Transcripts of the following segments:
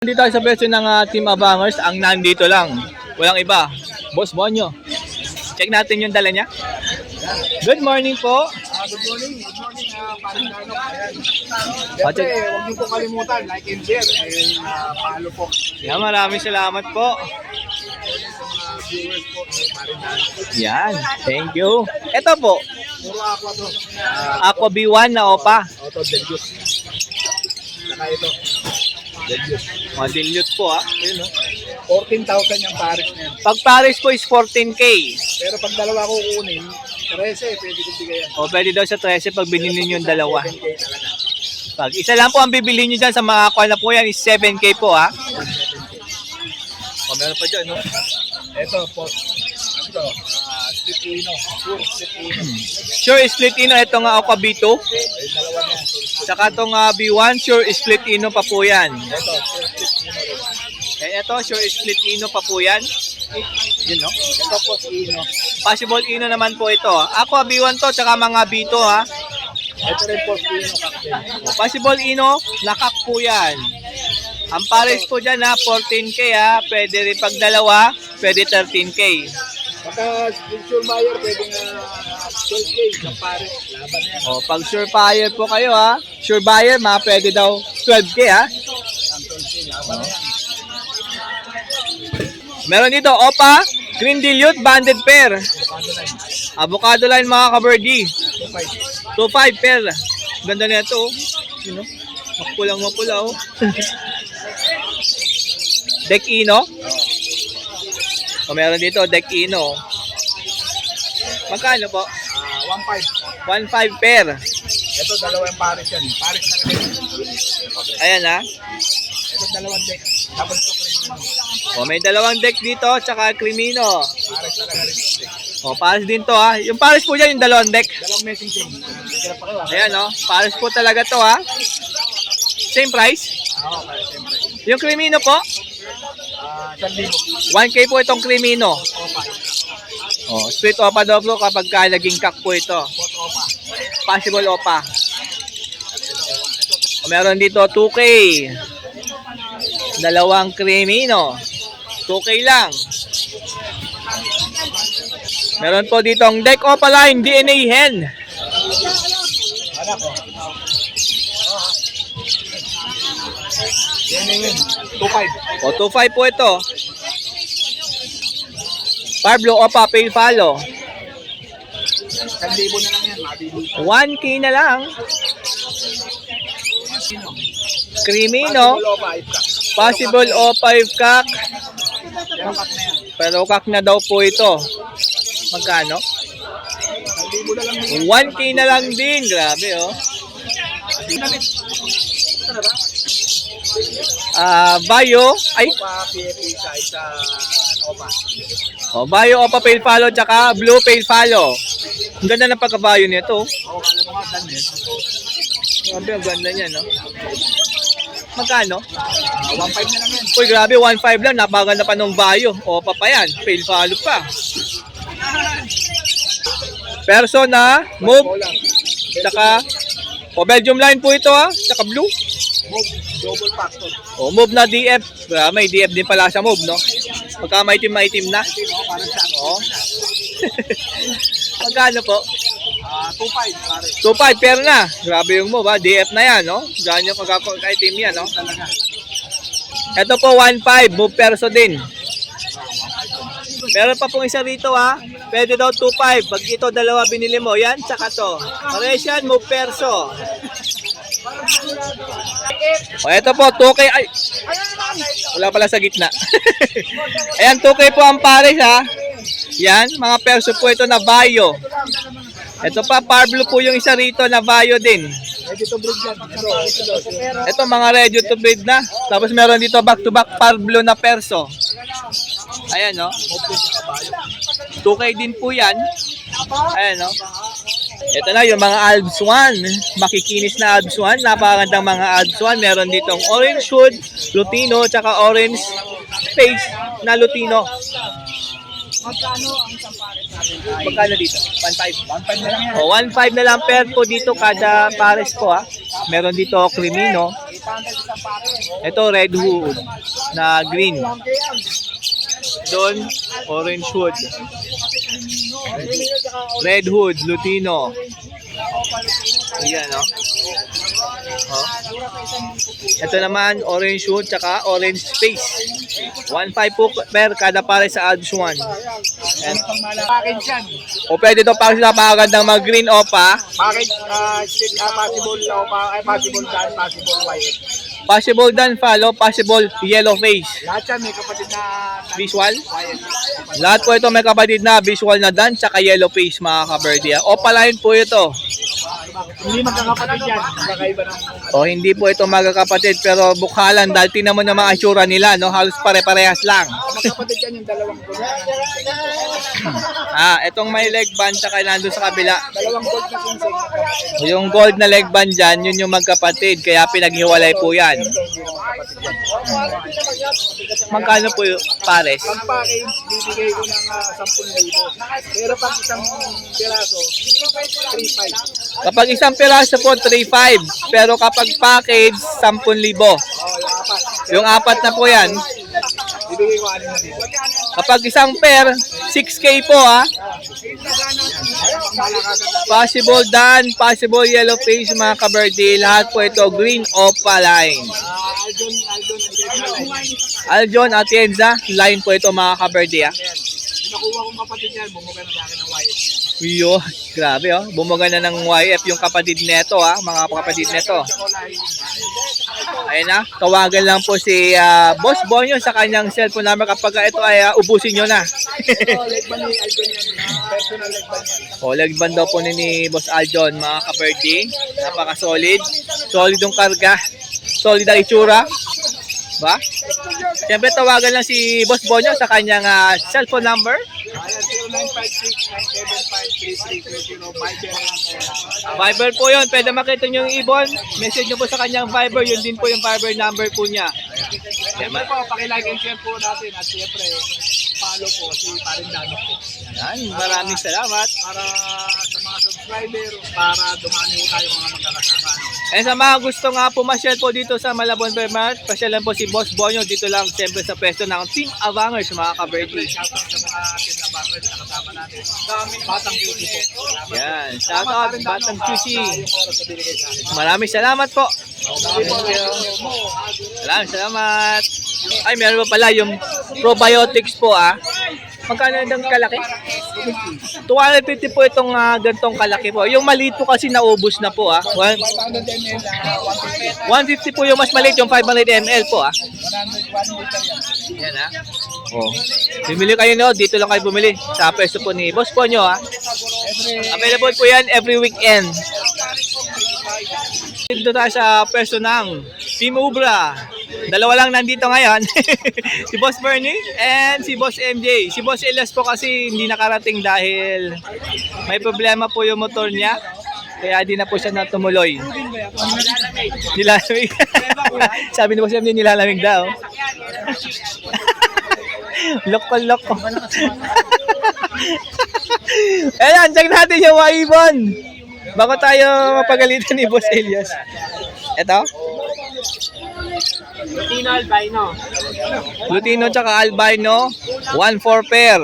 Nandito tayo sa presyo ng Team Abangers. Ang nandito lang, walang iba, Boss Bonyo. Check natin yung dala niya. Good morning po. Good morning. Good morning, Parang Ayan. Siyempre, huwag niyo po kalimutan, like and share. And follow po. Yan, maraming salamat po. Sa mga viewers po, Parang Yan, thank you. Ito po, Puro aqua to. Aqua B1 na OPA. Auto Deluse. Saka ito. Deluse. Mga dilute po Yun, 14,000 yung Paris na yan. Pag Paris po is 14K. Pero pag dalawa ko kukunin, 13, pwede kong bigayan. O pwede daw sa 13 pag binili nyo yung dalawa. 7K talaga. Pag isa lang po ang bibili nyo dyan sa mga aqua na po yan is 7K po O meron pa dyan, no? Ito po. Ito, Split Ino. Pure Split Ino. Sure split ino, ito nga Aqua B2. Ay, dalawa na yan. Saka itong B1, sure split ino pa po yan. Ito, Pure Split Ino rin. Ito, sure split ino pa po yan. Yun, no? Ito po si Ino. Possible ino naman po ito. Aqua B1 to, tsaka mga B2 Ito rin po si Ino Captain. Possible ino, nakak po yan. Ang pares po dyan 14K Pwede rin pag dalawa, pwede 13K. Baka sure buyer, pwede nga 12K sa Paris. Laban na yan. Pag sure buyer po kayo sure buyer, pwede daw 12K Ang 12K, laban na yan. Meron dito, OPA, Green Dilute, Banded Pair. Avocado line mga kaberdi. 2.5 pair. Ganda na ito. You know? Mapulang-mapula Deck Ino. Meron dito, Deck Ino. Magkano po? 1.5. 1.5 pair. Ito, dalawa yung Paris yan. Paris na rin. Ayan Ito, dalawang deck. Double to cream. May dalawang deck dito, tsaka Crimino. Paris talaga rin yung deck. Pares din to Yung pares po dyan, yung dalawang deck. Dalawang messing chain. Kira pa kayo Ayan pares po talaga to Same price. Okay, siyempre. Yung Crimino po, 1,000. 1K po itong Crimino. Sweet OPA daw po kapag naging kak po ito. Possible OPA. Meron dito 2K. Dalawang Crimino. 2K lang. Meron po dito ang Deck OPA line DNA Hen. Anak ko. Yan yun. 2.5. 2.5 po ito. Pablo OPA Pale Follow. 1,000 na lang yan. Mabili. 1K na lang. Crimino. Possible O5 kak. Yan, pack na yan. Pero kak na daw po ito. Magkano? 1,000 na lang yan. 1K na lang din. Grabe Ito na ba? Bayo. Ay. Pa, PFA sa ano pa? Bayo OPA Pale Follow tsaka Blue Pale Follow. Ang ganda ng pagkabayo nito. Kala mo nga, dan eh. Grabe, ang ganda niya, no? Magkano? 1.5 na lang yan. Uy, grabe, 1.5 lang. Napaganda pa nung Bayo. OPA pa yan. Pale Follow pa. Persona, Move, tsaka Belgium line po ito tsaka Blue. Move, double factor. Move na DF. May DF din pala sa Move, no? Pagka maitim na. Parang sa Magkano po? 2.5 pare. 2.5 pero na. Grabe yung Move, DF na yan, no? Diyan yung pagkakaitim yan, no? Talaga. Ito po 1.5, Move Perso din. Meron pa pong isa rito Pwede daw 2.5. Pag ito dalawa binili mo, yan tsaka to. Pares yan, Move Perso. Ito po 2K. Ay, wala pala sa gitna. Ayan, 2K po ang pares Yan, mga perso po ito na Bayo. Ito pa, Parblo po yung isa rito na Bayo din. Ready to breed yan. Ito mga ready to breed na. Tapos meron dito back to back Parblo na perso. Ayan 2K din po yan. Ayan Ito na yung mga Alps 1. Makikinis na Alps 1. Napakagandang mga Alps 1. Meron ditong orange hood, lutino, tsaka orange face na lutino. Magkano ang isang pares natin? Magkano dito? 1.5. 1.5 na lang yan. 1.5 na lang per po dito kada pares po Meron dito Crimino. 800 isang pare. Ito, red hood na green. Doon, orange hood. Red hood, Lutino. Ayan, no? Oh. Ito naman, orange hood, tsaka orange space. 1.5 po per kada pare sa Alps 1. Ayan. Package yan. O pwede ito para sa napakagandang mag green opa. Package, possible dan, possible white. Possible dan follow, possible yellow face. Lahat yan may kapatid na Visual? white. Lahat po ito may kapatid na visual na dan, tsaka yellow face mga kaberdia. Opaline po ito. Hindi magkakapatid yan. Magkakaiba ng O hindi po ito magkakapatid pero bukhalan dahil tinan mo na mga itsura nila, no? Halos pare-parehas lang. magkakapatid yan yung dalawang gold. Itong may leg band tsaka nandun sa kabila. Dalawang gold na sinsing. Yung gold na leg band dyan, yun yung magkapatid. Kaya pinaghiwalay po yan. Magkano po yung pares? Ang package, bibigay ko ng 10,000. Pero pag isang piraso, 3,500. Kapag isang piraso po, 3.5. Pero kapag package, 10,000. Yung apat na po yan. Bibigay ko 6,000. Kapag isang pair, 6K po Possible dan, possible yellow face mga kaberdi. Lahat po ito green opaline. Aljon Atienza, line po ito mga kaberdi. Nakuha kong kapatid yan, bumuga na sa akin ng white. Yo, grabe bumuga na ng YF yung kapatid neto mga kapatid neto. Ayun na, tawagan lang po si Boss Bonyo sa kanyang cellphone number kapag ito ay ubusin nyo na. Legban ni Aljon yan, personal legban yan. Legban daw po ni Boss Aljon mga kaberdi. Napaka-solid. Solid yung karga. Solid ang itsura. Ba? Siyempre tawagan lang si Boss Bonyo sa kanyang cellphone number. Ayan, 0956-9753-330. Viber po yun. Pwede makita nyo yung ibon. Message nyo po sa kanyang Viber. Yun din po yung Viber number po niya. Siyempre po, pakilike and share po natin at siyempre, follow po si Parindano po. Yan, maraming salamat. Para sa mga subscriber, para dumami po tayo mga magkakasama. And sa mga gusto nga pumasyal po dito sa Malabon Vermont, pasyalan po si Boss Bonyo dito lang siyempre sa pwesto ng Team Avangers mga kaberdi. Shoutout sa mga ating na bangers na kasama natin. Batang beauty po. Yan, shout out Batang QC. Yung oras na binigay sa akin. Maraming salamat po. Maraming salamat. Ay, meron pa pala yung probiotics po Magkano yung kalaki? 250 po itong gantong kalaki po. Yung maliit po kasi naubos na po 500 ml, 150 po yung mas maliit, yung 500 ml po 100 liter yan. Yan Bumili kayo dito lang kayo bumili sa pwesto po ni Boss Ponyo Available po yan every weekend. Dito tayo sa pwesto ng Team Ubra. Dalawa lang nandito ngayon. Si Boss Bernie and si Boss MJ. Si Boss Elias po kasi hindi nakarating dahil may problema po yung motor niya. Kaya di na po siya natumuloy. Nilalamig. Sabi ni Boss MJ nilalamig daw. Loko. Ayan, check natin yung Waibon. Bago tayo mapagalitan ni Boss Elias. Ito? Lutino albino. Lutino tsaka albino, 1-4 pair.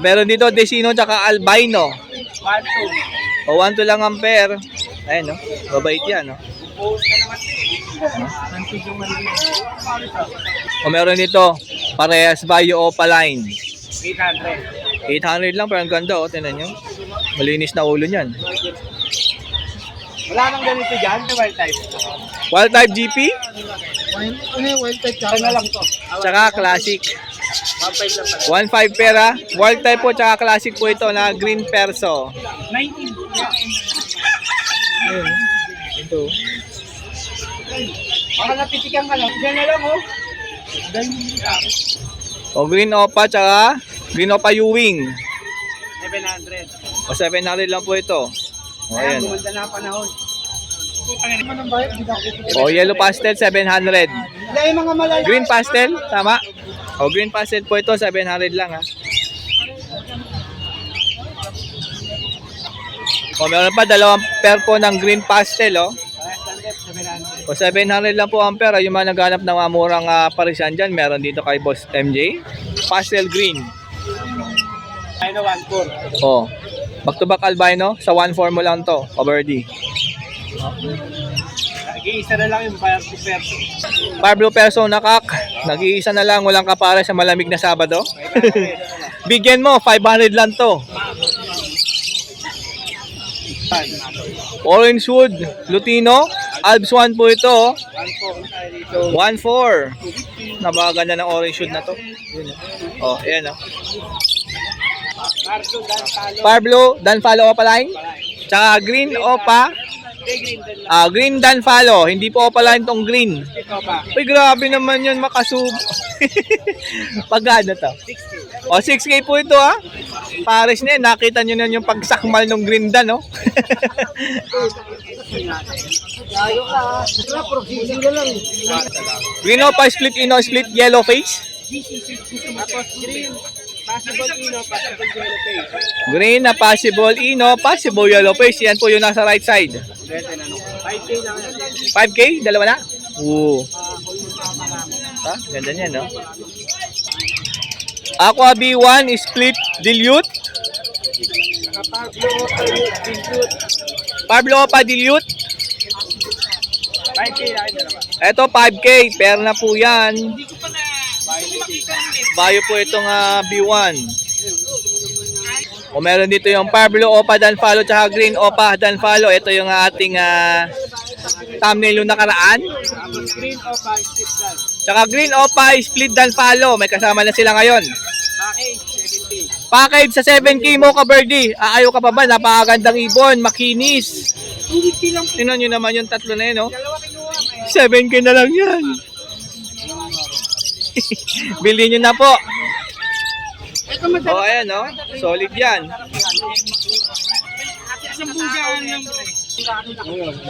Meron dito Desino tsaka albino. 1-2. 1-2 lang ang pair. Ayun, babait yan, meron dito, parehas Bayo Opaline. 800. 800 lang, pero ang ganda, tingnan nyo. Malinis na ulo niyan. Wala nang ganito dyan, wild type. Wild type GP, Wild type, tsaka na lang to. tsaka classic. 1.5 lang pala. 1.5 pera. Wild type po, tsaka classic po ito na green perso. 19. Ayun, ito. Baka napitikan ka lang. Diyan na lang, Green Opa, tsaka Green Opa Ewing. 700. 700 lang po ito. Ayan. Gumanda na ang panahon. Yellow pastel, 700. Dahil mga malay. Green pastel, tama? Green pastel po ito, 700 lang O meron pa dalawang pair po ng green pastel, oh. O 700 lang po ang pair. Yung mga naghanap ng mga murang parisan dyan, meron dito kay Boss MJ. Pastel green. Ano, 1-4. Oh. Back to back albino, sa 1.4 mo lang to, Kabardi. Nag-iisa na lang yung perso. Pablo Perso nakak, nag-iisa na lang, walang kapara sa malamig na Sabado. Bigyan mo, 500 lang to. Orangewood, Lutino, Albs 1 po ito. 1-4 1.4. Napakaganda ng Orangewood na to. Oh, ayan oh. Marco Dan Talo. Pablo, Danfalo Opaline. Tsaka Green Opa. Green Danfalo. Hindi po Opaline tong green. Ito pa. Uy, grabe naman yun, makasub. Pagano to? 6K. O, 6K po ito ha. Pares na yan. Nakita nyo na yung pagsakmal ng green dan, no? Layo ka. Proceeding na lang. Green Opa, split ino, split yellow face. Tapos green. Possible ino, possible yellow face. Green na possible ino, possible yellow face. Yan po yung nasa right side. 5K lang yan. 5K? Dalawa na? Oo. Ha? Ganda niyan, no? Aqua B1 split dilute. Pablo Opa dilute. 5K lang yan. Ito 5K, pair na po yan. Bayo po itong B1. O meron dito yung Pablo Opa Danfalo tsaka Green Opa Danfalo. Ito yung ating thumbnail yung nakaraan. Tapos green o 5 split dan. Tsaka Green Opa split Danfalo. May kasama na sila ngayon. Package 7K. Package sa 7K mo ka, Birdie. Ayaw ka pa ba? Napakagandang ibon, makinis. Tingnan nyo naman yung tatlo na yun, no? 7K na lang yan. Bilhin nyo na po. Oh, ayan, no? Solid yan.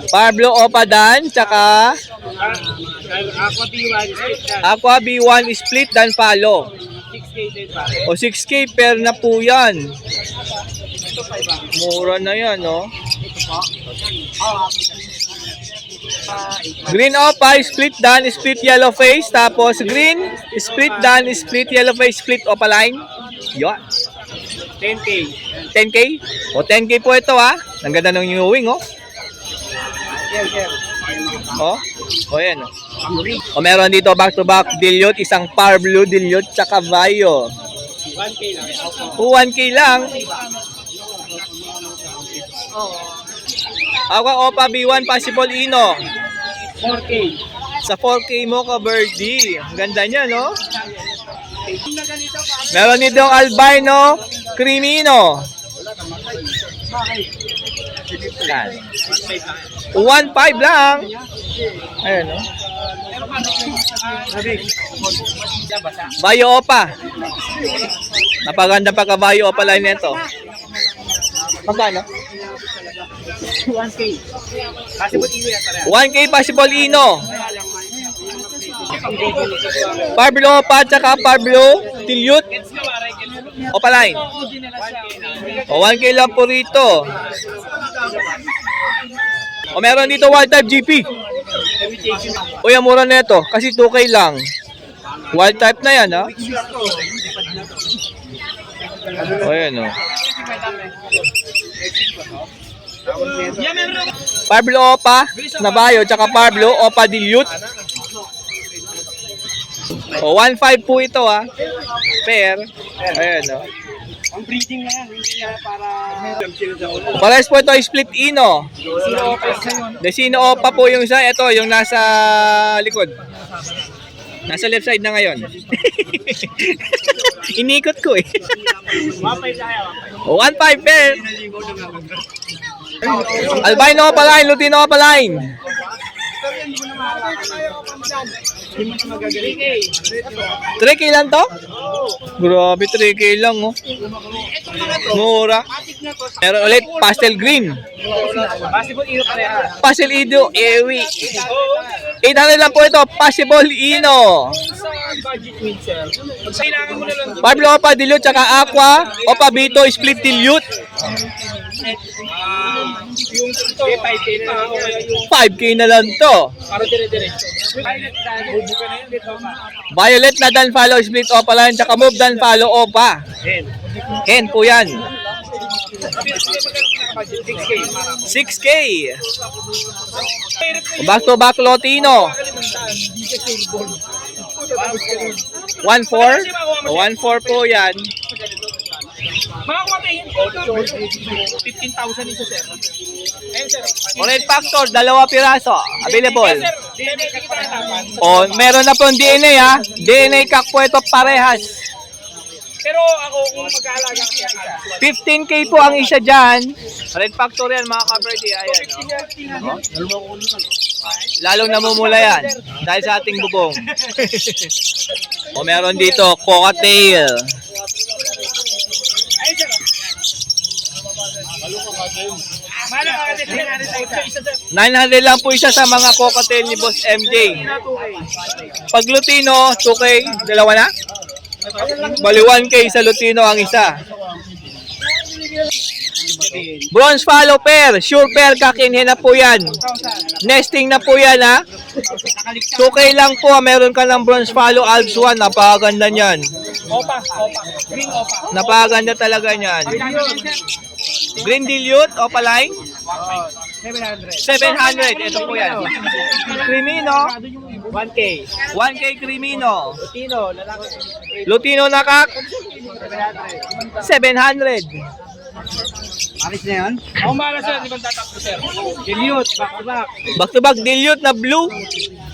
Pablo Opadan, tsaka Aqua B1 split dan. Aqua B1 split dan follow. 6K din pa. O 6K pair na po yan. Mura na yan, no? Green Opa, split dan, split yellow face. Tapos green, split dan, split yellow face, split Opaline. Yan. 10K. 10K? O 10K po ito ha. Ang ganda ng new wing, oh. Yes, sir. Oh. O yan, oh. O meron dito back to back dilute, isang Par Blue dilute, tsaka Vaio. 1K lang. 1K lang. Aqua Opa B1 possible ino. 4K. Sa 4K mo ka, Birdie. Ang ganda niya, no? Meron dito ang albino crimino. Yan. 1.5 lang. Ayan, no? Vaio Opa. Napaganda pa ka Vaio Opa line nito. Magkano? 1K. Possible ino yan pare. 1K possible ino. Pablo Opa tsaka Pablo Dilute Opa line. O 1K lang po rito. O meron dito wild type GP. Uy, ang mura na ito. Kasi 2K lang. Wild type na yan, ha? O yan, o. Pablo Opa Nabayo tsaka Pablo Opa Dilute. O 1.5 po ito, ha? Pair. Ayan, o. Ang breeding na yan. Hindi yan para... Pares po ito split ino. Sino office na yun? Desino Opa po yung isa. Ito, yung nasa likod. Nasa left side na ngayon. Inikot ko eh. 1.5 tayo. O 1.5 pair. Albino Opa line, Lutino Opa line. 3K lang to? Grabe, 3K lang, oh. Mura. Meron ulit, pastel green. Possible ino pareha. Pastel Ido, Ewi. 800 lang po ito, possible Ino. Sa budget mid-sell. Kailangan mo na lang. Pablo Opa Dilute, tsaka Aqua, Opa Bito, split dilute. Yung ito, 5K na lang. 5K na lang to. Para dire-diretso. Bubuka na yun dito. Violet na dan follow split opaline tsaka move dan follow opa. Hen po yan. 6K. Back to back Lotino. 1.4. 1.4 po yan. Makakuha tayo 15,000 isa, sir. Ayun, sir. Orange Factor, 2 piraso. Available. Sir, DNA kita hanapan. O, meron na pong DNA ha. DNA kak po ito parehas. Pero ako, kung mag-aalaga kasi ang isa. 15K po ang isa dyan. Red Factor yan mga ka-birdie. Ayan, no? Lalong namumula yan. Dahil sa ating bubong. O meron dito, cocktail. Ayun, sir. Mahal ka kasi 900 900 lang po isa sa mga cocktail ni Boss MJ. Pag Lutino, 2K, dalawa na? Bali 1K sa Lutino ang isa. Bronze follow pair, sure pair kakinhin na po yan. Nesting na po yan ha. 2K lang po, meron ka ng bronze follow Alps 1, napakaganda niyan. Opa. Green opa. Napakaganda talaga niyan. Green dilute, opaline, 700, ito po yan. Crimino, 1K. 1K Crimino. Tino, lalaki. Lutino na kak, 700. Alis na yan? Ako mahala, sir. Di ba tatakbo, sir? Dilute, back to back. Back to back dilute na blue,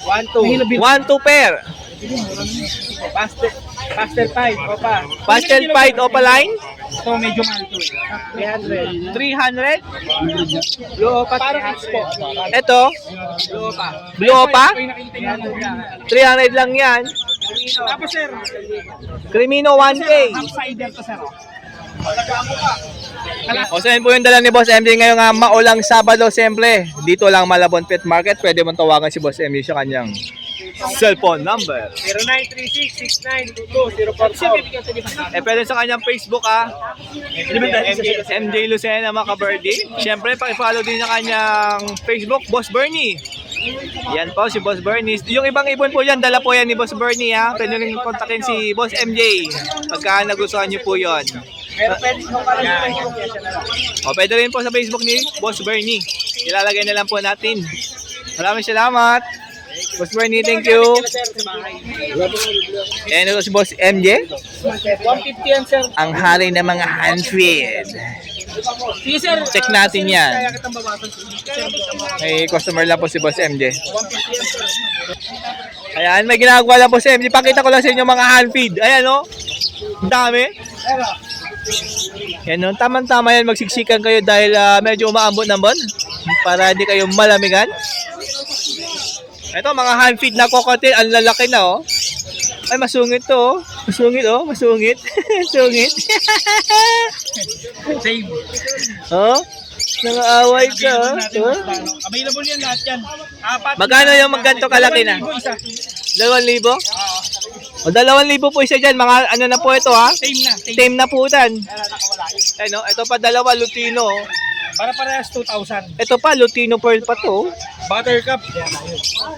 1-2. 1-2 pair. Pastel 5, opa. Pastel Fight opaline, Ito medyo mahal ito eh. 300. 300. Blue opa, parang expo. Ito, Blue opa. blue opa, Ito yung nakita nyo. 300 lang yan. Tapos, sir, Crimino 1K. half-sider to, sir. O saan po yung dala ni Boss MJ ngayong maulang Sabado, siyempre. Dito lang Malabon Pet Market. Pwede mong tawagan si Boss MJ sa kanyang cellphone number. 0936-6922-044. Pwede sa kanyang Facebook MJ Lucena mga ka-birdie. Siyempre, pakifollow din sa kanyang Facebook, Boss Bernie. Yan po si Boss Bernie. Yung ibang ibon po yan, dala po yan ni Boss Bernie ha. Pwede rin kontakin si Boss MJ pagka nagustuhan niyo po yon. Pero pwede ko para sa Facebook yan siya na lang. O, pwede rin po sa Facebook ni Boss Bernie. Ilalagay na lang po natin. Maraming salamat. Boss Bernie, thank you. And ito si Boss MJ. 150 yan, sir. Ang hari ng mga handfeed. Sige, sir. Check natin yan. Kaya kitang babasan. May customer lang po si Boss MJ. 150 yan, sir. Ayan, may ginagawa lang po si MJ. Pakita ko lang sa inyo mga handfeed. Ayan o. Ang dami. Yan o. Tama-tama yan. Magsiksikan kayo dahil medyo umaambot ng buwan. Para hindi kayo malamigan. Ito, mga handfeed na cocktail. Ang lalaki na oh. Ay, masungit to oh. Masungit oh. Masungit. Sungit. Save. Oh. Nangaaway ka oh. Available yan lahat yan. Apat. Magkano yung magganto kalaki na? 2,000 isa. 2,000? O 2,000 po isa dyan. Mga ano na po ito ha? Same na. Tame na po yan. Nakawala. Ano, ito pa dalawa Lutino. oh. Para parehas 2,000. Ito pa Lutino Pearl pa to. Buttercup.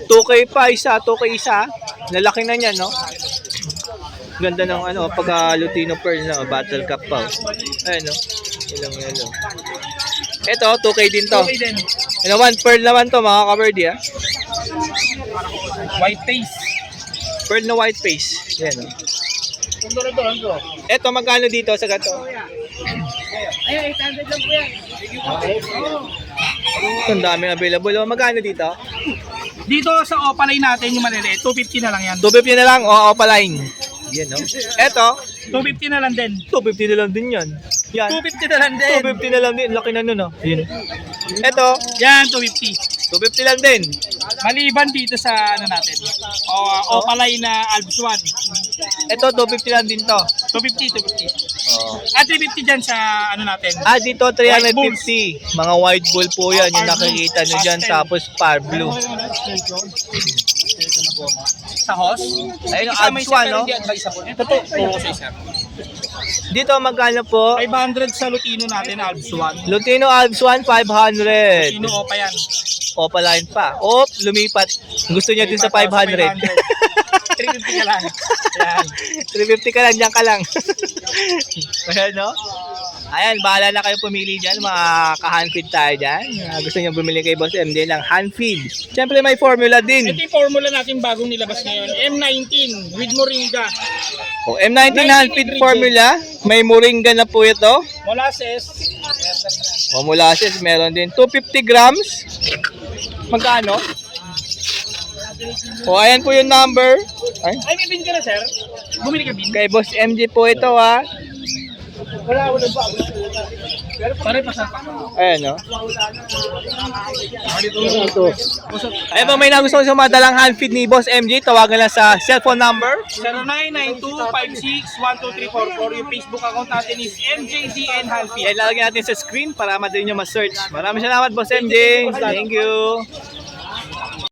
2K pa isa, 2K isa. Lalaki na niyan, no? Ganda ng ano, pagka Lutino Pearl na, Battle Cup pa. Oh. Ayan, no? Ilang yan, no? Ito, 2K din to. Okay din. Ano, 1 pearl naman to, mga ka-birdie, ha? White face. Pearl na white face. Yan, no? Ito. Ito, magkano dito sa gato? Ay, 800 lang po yan. Ito, ang daming available. Oh. Magkano dito? Dito sa opaline natin yung maliliit, 250 na lang yan. 250 na lang, o opaline. Yan, no? Ito, 250 na lang din. 250 na lang din yan. Yan. 250 na lang din. 250 na lang din. Laki na nun, oh. Yun. Ito, Yan, 250. 250 lang din. Maliban dito sa ano natin. Opaline na Alps 1. Ito, 250 lang din to. 250, 250. Oh. At 350 dyan sa ano natin. Dito, 350. Mga white bull po yan. Yung nakikita nyo dyan. Tapos, par blue. Sa host. Ayun, Alps 1, no? Totoo. Puro ko sa isa. Dito, magkano po? 500 sa Lutino natin, Alps 1. Lutino Alps 1, 500. Lutino Opa yan. Opa line pa. Lumipat. Gusto niya din sa 500. 350 ka lang. Yan. 350 ka lang, dyan ka lang. Ayan, no? Ayan, bahala na kayo pumili dyan, mga ka-handfeed tayo dyan. Gusto nyo bumili kay Boss MJ ng handfeed. Siyempre may formula din. Ito yung formula natin bagong nilabas ngayon. M19 with Moringa. O, M19 handfeed formula. May moringa na po ito. Molasses. O, molasses, meron din. 250 grams. Magkano? O, ayan po yung number. Ay, Ay, may bin ka na, sir? Bumili ka bin? kay Boss MJ po ito, ha. Wala ba? Pare pa sa Ayan, no? Ito. Ayan po, may nagustuhan sa madalang handfeed ni Boss MJ. Tawagan lang sa cellphone number. 0992561234. Yung Facebook account natin is MJZN Halfi. Yan, lalagyan natin sa screen para madali nyo ma-search. Maraming salamat, Boss MJ. Thank you.